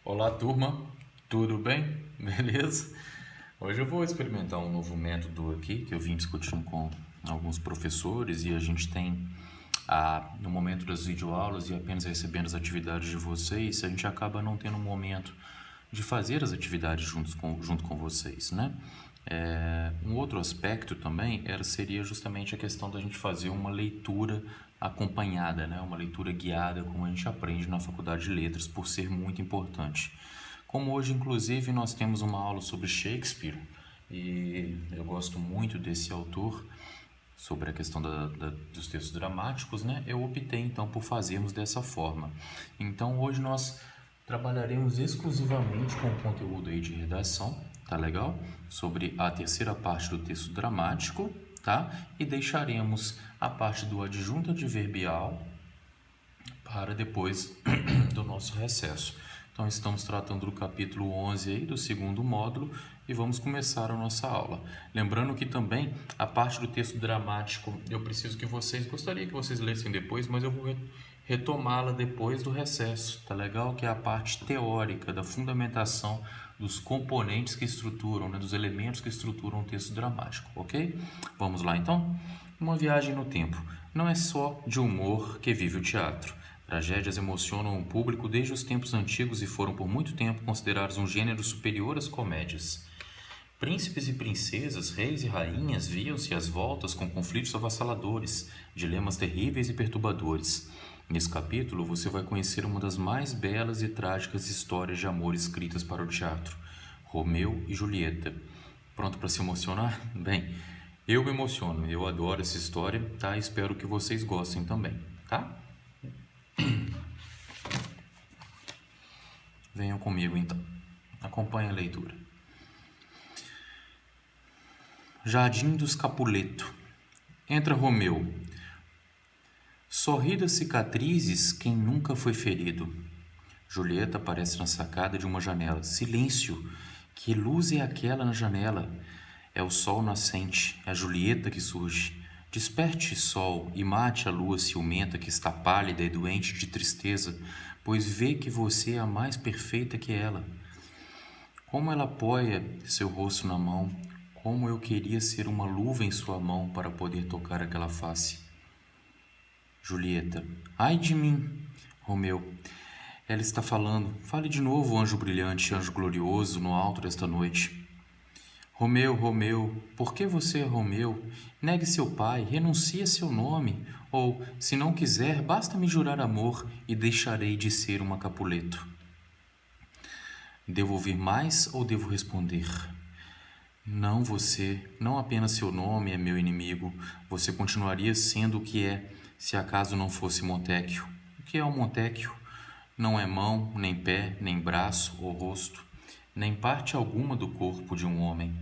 Olá, turma, tudo bem? Beleza? Hoje eu vou experimentar um novo método aqui que eu vim discutindo com alguns professores e a gente tem no momento das videoaulas e apenas recebendo as atividades de vocês, a gente acaba não tendo um momento de fazer as atividades junto com vocês, né? Um outro aspecto também seria justamente a questão da gente fazer uma leitura acompanhada, né? Uma leitura guiada, como a gente aprende na Faculdade de Letras, por ser muito importante. Como hoje, inclusive, nós temos uma aula sobre Shakespeare, e eu gosto muito desse autor, sobre a questão dos textos dramáticos, né? Eu optei então por fazermos dessa forma. Então hoje nós trabalharemos exclusivamente com o conteúdo aí de redação, tá legal? Sobre a terceira parte do texto dramático, tá? E deixaremos a parte do adjunto adverbial para depois do nosso recesso. Então estamos tratando do capítulo 11 aí, do segundo módulo, e vamos começar a nossa aula. Lembrando que também a parte do texto dramático, gostaria que vocês lessem depois, mas eu vou retomá-la depois do recesso, tá legal? Que é a parte teórica da fundamentação dos componentes que estruturam, né, dos elementos que estruturam o texto dramático, ok? Vamos lá então? Uma viagem no tempo. Não é só de humor que vive o teatro. Tragédias emocionam o público desde os tempos antigos e foram por muito tempo considerados um gênero superior às comédias. Príncipes e princesas, reis e rainhas viam-se às voltas com conflitos avassaladores, dilemas terríveis e perturbadores. Nesse capítulo, você vai conhecer uma das mais belas e trágicas histórias de amor escritas para o teatro: Romeu e Julieta. Pronto para se emocionar? Bem, eu me emociono, eu adoro essa história, tá? Espero que vocês gostem também, tá? Venham comigo então. Acompanhe a leitura. Jardim dos Capuleto. Entra Romeu. Sorri das cicatrizes quem nunca foi ferido. Julieta aparece na sacada de uma janela. Silêncio! Que luz é aquela na janela? É o sol nascente, é a Julieta que surge. Desperte, sol, e mate a lua ciumenta que está pálida e doente de tristeza, pois vê que você é a mais perfeita que ela. Como ela apoia seu rosto na mão, como eu queria ser uma luva em sua mão para poder tocar aquela face. Julieta. Ai de mim! Romeu. Ela está falando. Fale de novo, anjo brilhante, anjo glorioso, no alto desta noite. Romeu, Romeu, por que você é Romeu? Negue seu pai, renuncie a seu nome, ou, se não quiser, basta me jurar amor e deixarei de ser uma Capuleto. Devo ouvir mais ou devo responder? Não você, não apenas seu nome é meu inimigo, você continuaria sendo o que é, se acaso não fosse Montecchio. O que é um Montecchio? Não é mão, nem pé, nem braço ou rosto, nem parte alguma do corpo de um homem.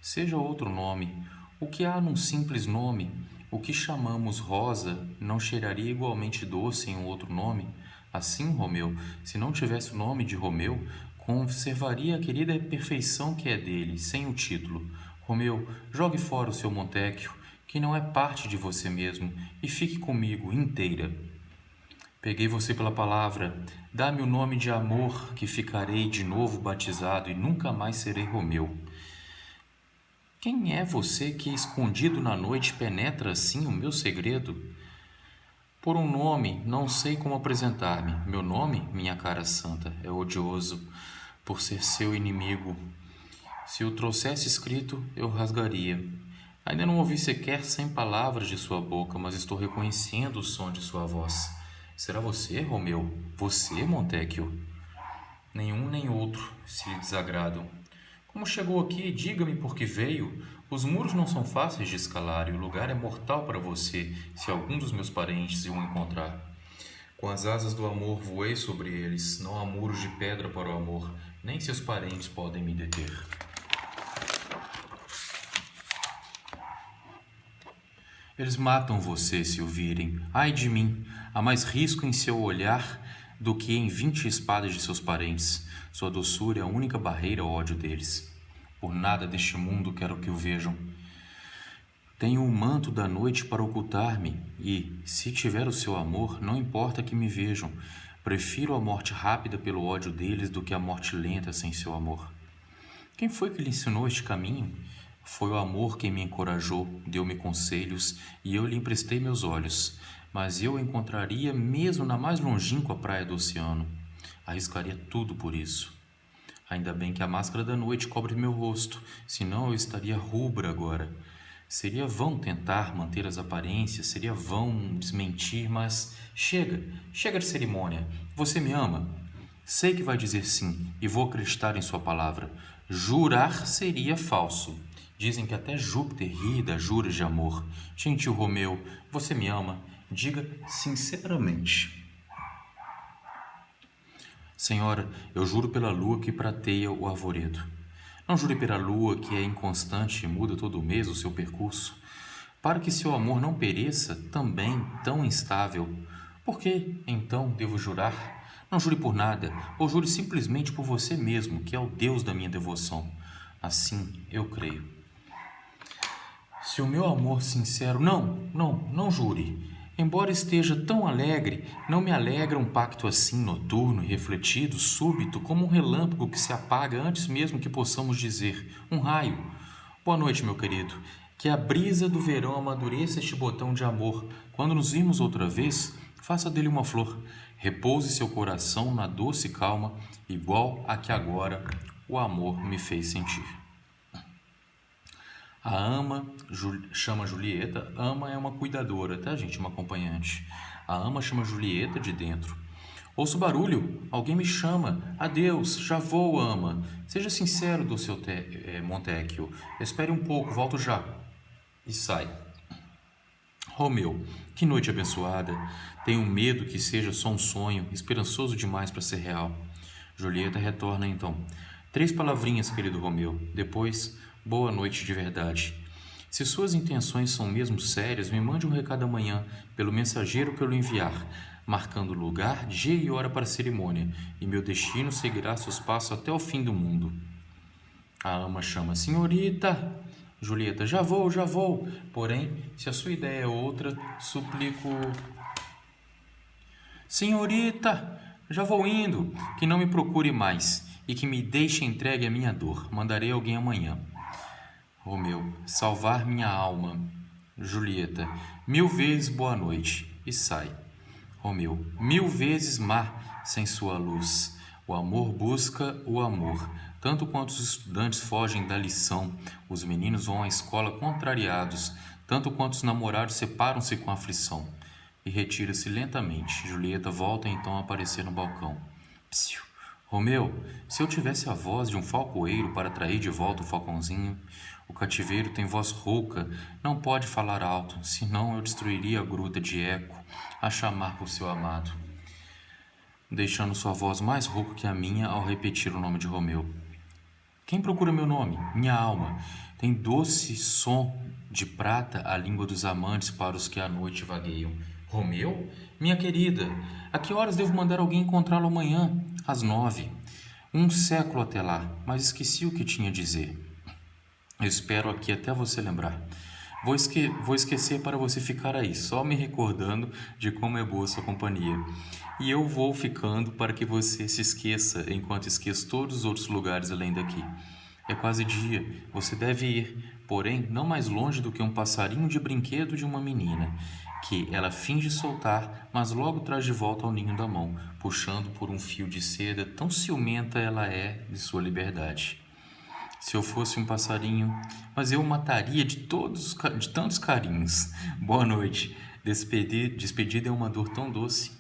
Seja outro nome, o que há num simples nome, o que chamamos rosa, não cheiraria igualmente doce em um outro nome? Assim, Romeu, se não tivesse o nome de Romeu, conservaria a querida perfeição que é dele, sem o título. Romeu, jogue fora o seu Montecchio, que não é parte de você mesmo, e fique comigo inteira. Peguei você pela palavra, dá-me o nome de amor, que ficarei de novo batizado e nunca mais serei Romeu. Quem é você que, escondido na noite, penetra assim o meu segredo? Por um nome, não sei como apresentar-me. Meu nome, minha cara santa, é odioso, por ser seu inimigo. Se o trouxesse escrito, eu rasgaria. Ainda não ouvi sequer 100 palavras de sua boca, mas estou reconhecendo o som de sua voz. Será você, Romeu? Você, Montecchio? Nenhum nem outro se lhe desagradam. Como chegou aqui? Diga-me por que veio. Os muros não são fáceis de escalar e o lugar é mortal para você, se algum dos meus parentes o encontrar. Com as asas do amor voei sobre eles, não há muros de pedra para o amor, nem seus parentes podem me deter. Eles matam você se o virem. Ai de mim! Há mais risco em seu olhar do que em 20 espadas de seus parentes. Sua doçura é a única barreira ao ódio deles. Por nada deste mundo quero que o vejam. Tenho o manto da noite para ocultar-me e, se tiver o seu amor, não importa que me vejam. Prefiro a morte rápida pelo ódio deles do que a morte lenta sem seu amor. Quem foi que lhe ensinou este caminho? Foi o amor quem me encorajou, deu-me conselhos e eu lhe emprestei meus olhos. Mas eu o encontraria mesmo na mais longínqua praia do oceano. Arriscaria tudo por isso. Ainda bem que a máscara da noite cobre meu rosto, senão eu estaria rubra agora. Seria vão tentar manter as aparências, seria vão desmentir, mas chega de cerimônia. Você me ama? Sei que vai dizer sim e vou acreditar em sua palavra. Jurar seria falso. Dizem que até Júpiter ri das juras de amor. Gentil Romeu, você me ama? Diga sinceramente. Senhora, eu juro pela lua que prateia o arvoredo. Não jure pela lua que é inconstante e muda todo mês o seu percurso. Para que seu amor não pereça, também tão instável. Por que, então, devo jurar? Não jure por nada, ou jure simplesmente por você mesmo, que é o Deus da minha devoção. Assim eu creio. Se o meu amor sincero... Não jure. Embora esteja tão alegre, não me alegra um pacto assim noturno e refletido, súbito, como um relâmpago que se apaga antes mesmo que possamos dizer, um raio. Boa noite, meu querido. Que a brisa do verão amadureça este botão de amor. Quando nos virmos outra vez, faça dele uma flor. Repouse seu coração na doce calma, igual a que agora o amor me fez sentir. A ama chama Julieta. Ama é uma cuidadora, tá, gente? Uma acompanhante. A ama chama Julieta de dentro. Ouço barulho. Alguém me chama. Adeus. Já vou, ama. Seja sincero, do seu Montecchio. Espere um pouco. Volto já. E sai. Romeu. Que noite abençoada. Tenho medo que seja só um sonho, esperançoso demais para ser real. Julieta retorna então. 3 palavrinhas, querido Romeu. Depois... Boa noite de verdade. Se suas intenções são mesmo sérias, me mande um recado amanhã, pelo mensageiro que eu lhe enviar, marcando lugar, dia e hora para a cerimônia, e meu destino seguirá seus passos até o fim do mundo. A ama chama, senhorita. Julieta, já vou. Porém, se a sua ideia é outra, suplico... Senhorita, já vou indo, que não me procure mais, e que me deixe entregue à minha dor. Mandarei alguém amanhã. Romeu, salvar minha alma. Julieta, 1000 vezes boa noite. E sai. Romeu, 1000 vezes mar sem sua luz. O amor busca o amor. Tanto quanto os estudantes fogem da lição, os meninos vão à escola contrariados, tanto quanto os namorados separam-se com aflição. E retira-se lentamente. Julieta volta então a aparecer no balcão. Psiu. Romeu, se eu tivesse a voz de um falcoeiro para atrair de volta o falcãozinho... O cativeiro tem voz rouca, não pode falar alto, senão eu destruiria a gruta de eco a chamar por seu amado, deixando sua voz mais rouca que a minha ao repetir o nome de Romeu. Quem procura meu nome? Minha alma. Tem doce som de prata a língua dos amantes para os que à noite vagueiam. Romeu? Minha querida, a que horas devo mandar alguém encontrá-lo amanhã? Às 9. 1 século até lá, mas esqueci o que tinha a dizer. Eu espero aqui até você lembrar. Vou esquecer para você ficar aí, só me recordando de como é boa sua companhia. E eu vou ficando para que você se esqueça, enquanto esqueço todos os outros lugares além daqui. É quase dia, você deve ir, porém não mais longe do que um passarinho de brinquedo de uma menina, que ela finge soltar, mas logo traz de volta ao ninho da mão, puxando por um fio de seda, tão ciumenta ela é de sua liberdade. Se eu fosse um passarinho, mas eu o mataria de tantos carinhos. Boa noite. Despedida é uma dor tão doce.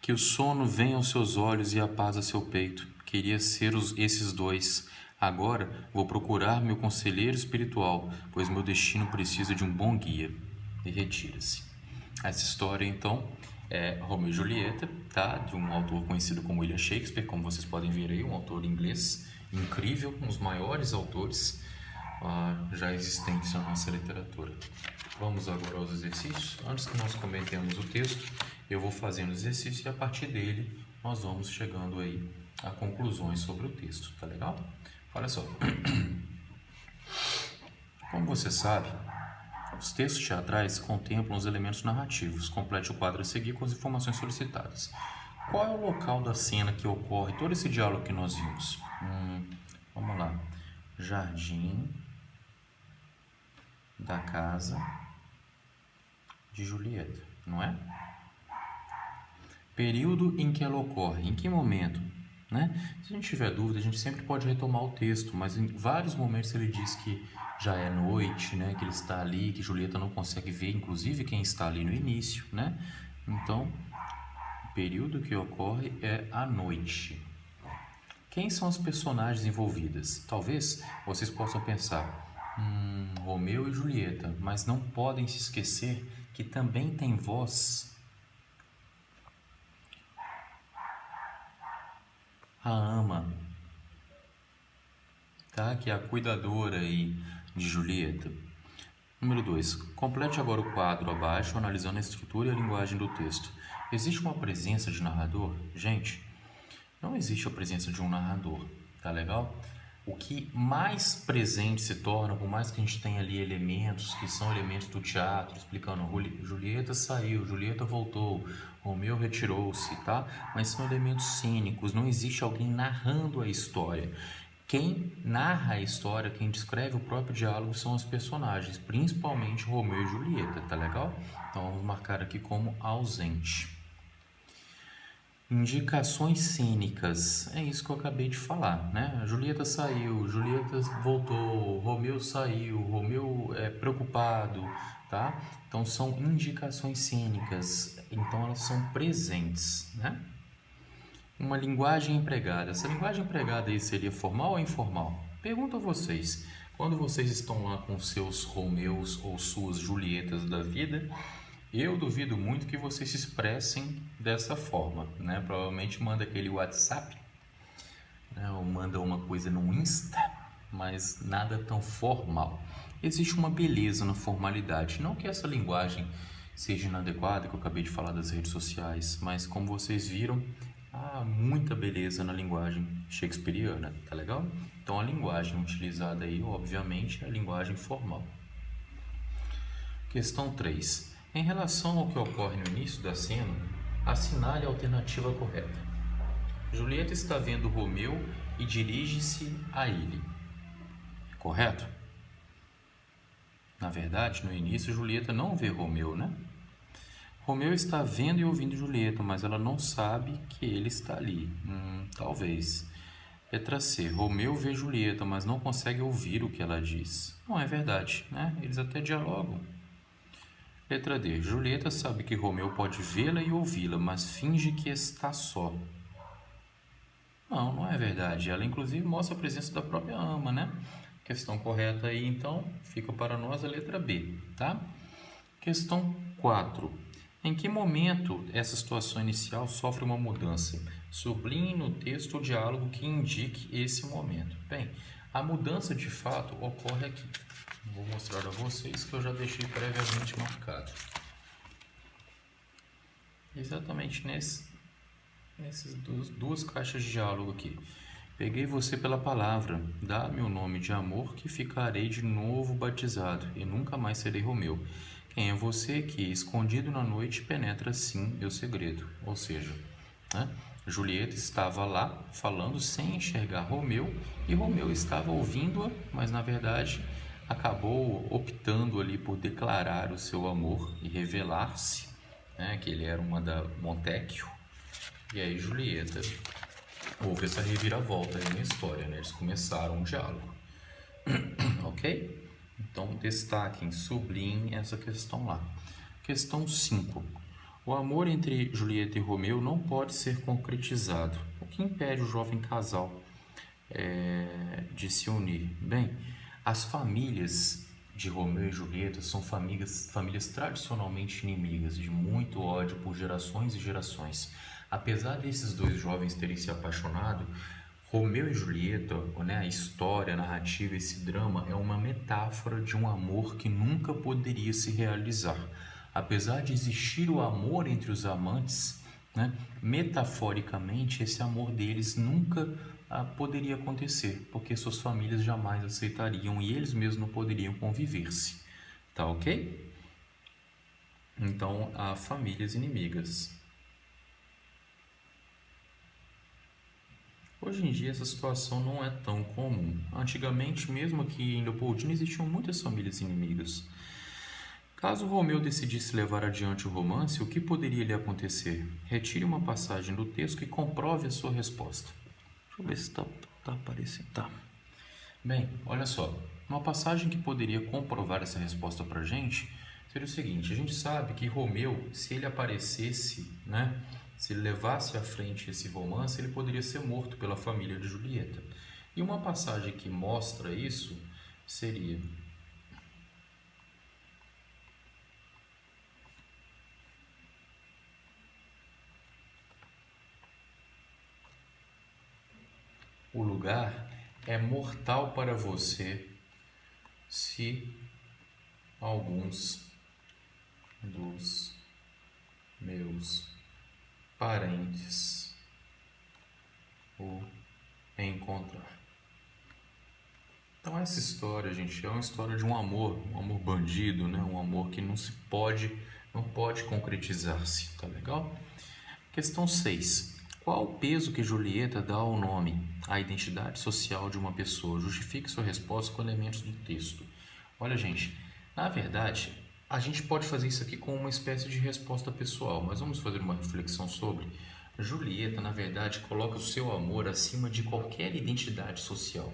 Que o sono venha aos seus olhos e a paz a seu peito. Queria ser esses dois. Agora vou procurar meu conselheiro espiritual, pois meu destino precisa de um bom guia. E retira-se. Essa história, então, é Romeu e Julieta, tá? De um autor conhecido como William Shakespeare, como vocês podem ver aí, um autor inglês incrível, um dos maiores autores já existentes na nossa literatura. Vamos agora aos exercícios. Antes que nós comentemos o texto, eu vou fazendo o exercício e a partir dele nós vamos chegando aí a conclusões sobre o texto, tá legal? Olha só. Como você sabe, os textos teatrais contemplam os elementos narrativos. Complete o quadro a seguir com as informações solicitadas. Qual é o local da cena que ocorre todo esse diálogo que nós vimos? Vamos lá. Jardim da casa de Julieta, não é? Período em que ela ocorre, em que momento, né? Se a gente tiver dúvida, a gente sempre pode retomar o texto, mas em vários momentos ele diz que já é noite, né? Que ele está ali, que Julieta não consegue ver, inclusive quem está ali no início, né? Então, o período que ocorre é a noite. Quem são as personagens envolvidas? Talvez vocês possam pensar, Romeu e Julieta, mas não podem se esquecer que também tem voz a ama, tá? Que é a cuidadora aí de Julieta. Número 2. Complete agora o quadro abaixo, analisando a estrutura e a linguagem do texto. Existe uma presença de narrador? Gente, não existe a presença de um narrador, tá legal? O que mais presente se torna, por mais que a gente tenha ali elementos que são elementos do teatro, explicando Julieta saiu, Julieta voltou, Romeu retirou-se, tá? Mas são elementos cênicos, não existe alguém narrando a história. Quem narra a história, quem descreve o próprio diálogo são os personagens, principalmente Romeu e Julieta, tá legal? Então vamos marcar aqui como ausente. Indicações cênicas, é isso que eu acabei de falar, né? Julieta saiu, Julieta voltou, Romeu saiu, Romeu é preocupado, tá? Então são indicações cênicas, então elas são presentes, né? Uma linguagem empregada, essa linguagem empregada aí seria formal ou informal? Pergunto a vocês, quando vocês estão lá com seus Romeus ou suas Julietas da vida, eu duvido muito que vocês se expressem dessa forma, né? Provavelmente manda aquele WhatsApp, né? Ou manda uma coisa no Insta, mas nada tão formal. Existe uma beleza na formalidade, não que essa linguagem seja inadequada, que eu acabei de falar das redes sociais, mas como vocês viram, há muita beleza na linguagem shakespeariana, tá legal? Então a linguagem utilizada aí, obviamente, é a linguagem formal. Questão 3. Em relação ao que ocorre no início da cena, assinale a alternativa correta. Julieta está vendo Romeu e dirige-se a ele. Correto? Na verdade, no início, Julieta não vê Romeu, né? Romeu está vendo e ouvindo Julieta, mas ela não sabe que ele está ali. Talvez. Letra C. Romeu vê Julieta, mas não consegue ouvir o que ela diz. Não é verdade, né? Eles até dialogam. Letra D. Julieta sabe que Romeu pode vê-la e ouvi-la, mas finge que está só. Não, não é verdade. Ela inclusive mostra a presença da própria ama, né? Questão correta aí, então, fica para nós a letra B, tá? Questão 4. Em que momento essa situação inicial sofre uma mudança? Sublinhe no texto o diálogo que indique esse momento. Bem, a mudança de fato ocorre aqui. Vou mostrar a vocês que eu já deixei previamente marcado. Exatamente nessas duas caixas de diálogo aqui. Peguei você pela palavra, dá-me o nome de amor que ficarei de novo batizado e nunca mais serei Romeu. Quem é você que, escondido na noite, penetra sim meu segredo? Ou seja, né? Julieta estava lá falando sem enxergar Romeu e Romeu estava ouvindo-a, mas na verdade acabou optando ali por declarar o seu amor e revelar-se, né, que ele era uma da Montecchio. E aí Julieta houve essa reviravolta aí na história, né? Eles começaram um diálogo. Ok? Então destaquem, sublinhem essa questão lá. Questão 5. O amor entre Julieta e Romeu não pode ser concretizado. O que impede o jovem casal de se unir? Bem, as famílias de Romeu e Julieta são famílias tradicionalmente inimigas, de muito ódio por gerações e gerações. Apesar desses dois jovens terem se apaixonado, Romeu e Julieta, né, a história, a narrativa, esse drama é uma metáfora de um amor que nunca poderia se realizar. Apesar de existir o amor entre os amantes, né, metaforicamente esse amor deles nunca poderia acontecer, porque suas famílias jamais aceitariam e eles mesmos não poderiam conviver-se. Tá ok? Então, há famílias inimigas. Hoje em dia essa situação não é tão comum. Antigamente, mesmo aqui em Leopoldina, existiam muitas famílias inimigas. Caso Romeu decidisse levar adiante o romance, o que poderia lhe acontecer? Retire uma passagem do texto e comprove a sua resposta. Deixa eu ver se está aparecendo. Tá. Bem, olha só. Uma passagem que poderia comprovar essa resposta para a gente seria o seguinte: a gente sabe que Romeu, se ele aparecesse, né, se ele levasse à frente esse romance, ele poderia ser morto pela família de Julieta. E uma passagem que mostra isso seria: o lugar é mortal para você se alguns dos meus parentes o encontrar. Então essa história, gente, é uma história de um amor bandido, né? Um amor que não pode concretizar-se, tá legal? Questão 6. Qual o peso que Julieta dá ao nome, à identidade social de uma pessoa? Justifique sua resposta com elementos do texto. Olha, gente, na verdade, a gente pode fazer isso aqui com uma espécie de resposta pessoal, mas vamos fazer uma reflexão sobre. Julieta, na verdade, coloca o seu amor acima de qualquer identidade social,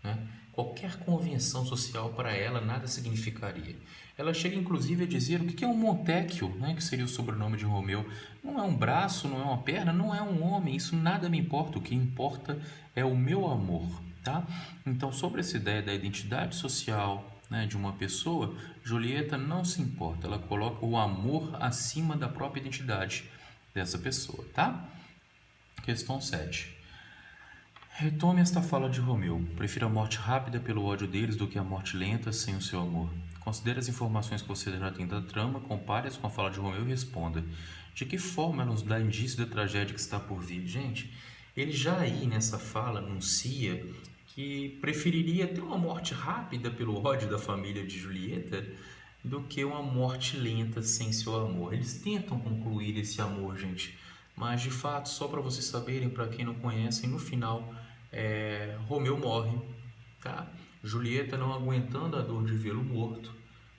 né? Qualquer convenção social para ela nada significaria. Ela chega inclusive a dizer o que é um Montecchio, né, que seria o sobrenome de Romeu. Não é um braço, não é uma perna, não é um homem, isso nada me importa. O que importa é o meu amor, tá? Então, sobre essa ideia da identidade social, né, de uma pessoa, Julieta não se importa. Ela coloca o amor acima da própria identidade dessa pessoa, tá? Questão 7. Retome esta fala de Romeu. Prefiro a morte rápida pelo ódio deles do que a morte lenta sem o seu amor. Considere as informações que você já tem da trama, compare-as com a fala de Romeu e responda. De que forma ela nos dá indício da tragédia que está por vir? Gente, ele já aí nessa fala anuncia que preferiria ter uma morte rápida pelo ódio da família de Julieta do que uma morte lenta sem seu amor. Eles tentam concluir esse amor, gente, mas de fato, só para vocês saberem, para quem não conhece, no final Romeu morre, tá? Julieta não aguentando a dor de vê-lo morto,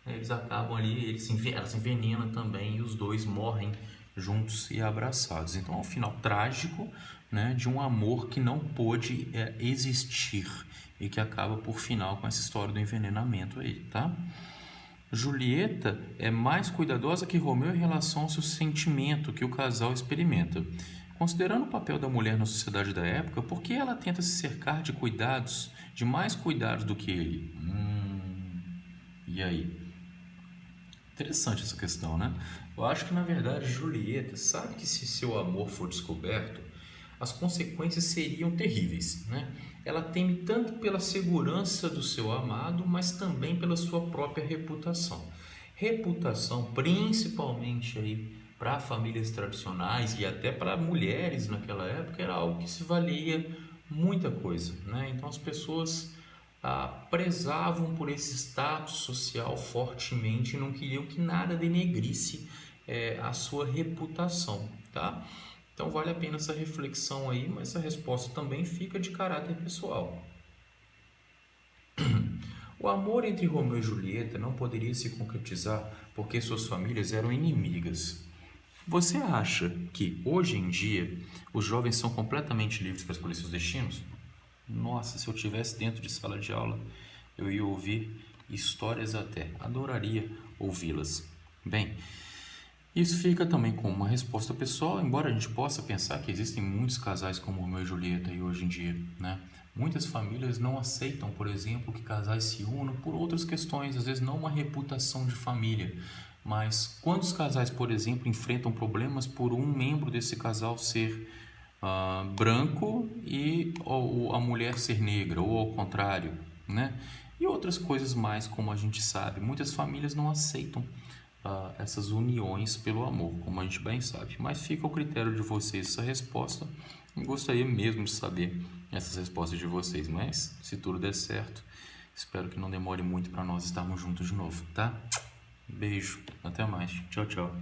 né? Eles acabam ali, ela se envenena também e os dois morrem juntos e abraçados. Então é um final trágico, né, de um amor que não pôde existir e que acaba por final com essa história do envenenamento aí, tá? Julieta é mais cuidadosa que Romeu em relação ao seu sentimento que o casal experimenta. Considerando o papel da mulher na sociedade da época, por que ela tenta se cercar de cuidados, de mais cuidados do que ele? E aí? Interessante essa questão, né? Eu acho que, na verdade, Julieta sabe que se seu amor for descoberto, as consequências seriam terríveis, né? Ela teme tanto pela segurança do seu amado, mas também pela sua própria reputação. Reputação, principalmente aí para famílias tradicionais e até para mulheres naquela época, era algo que se valia muita coisa, né? Então as pessoas prezavam por esse status social fortemente e não queriam que nada denegrisse a sua reputação, tá? Então vale a pena essa reflexão aí, mas essa resposta também fica de caráter pessoal. O amor entre Romeu e Julieta não poderia se concretizar porque suas famílias eram inimigas. Você acha que hoje em dia os jovens são completamente livres para escolher seus destinos? Nossa, se eu estivesse dentro de sala de aula, eu ia ouvir histórias até. Adoraria ouvi-las. Bem, isso fica também como uma resposta pessoal, embora a gente possa pensar que existem muitos casais como Romeu e Julieta aí hoje em dia, né? Muitas famílias não aceitam, por exemplo, que casais se unam por outras questões, às vezes não uma reputação de família, mas quantos casais, por exemplo, enfrentam problemas por um membro desse casal ser branco e ou a mulher ser negra, ou ao contrário, né? E outras coisas mais, como a gente sabe, muitas famílias não aceitam essas uniões pelo amor, como a gente bem sabe. Mas fica ao critério de vocês essa resposta. Eu gostaria mesmo de saber essas respostas de vocês, mas se tudo der certo, espero que não demore muito para nós estarmos juntos de novo, tá? Beijo, até mais, tchau, tchau.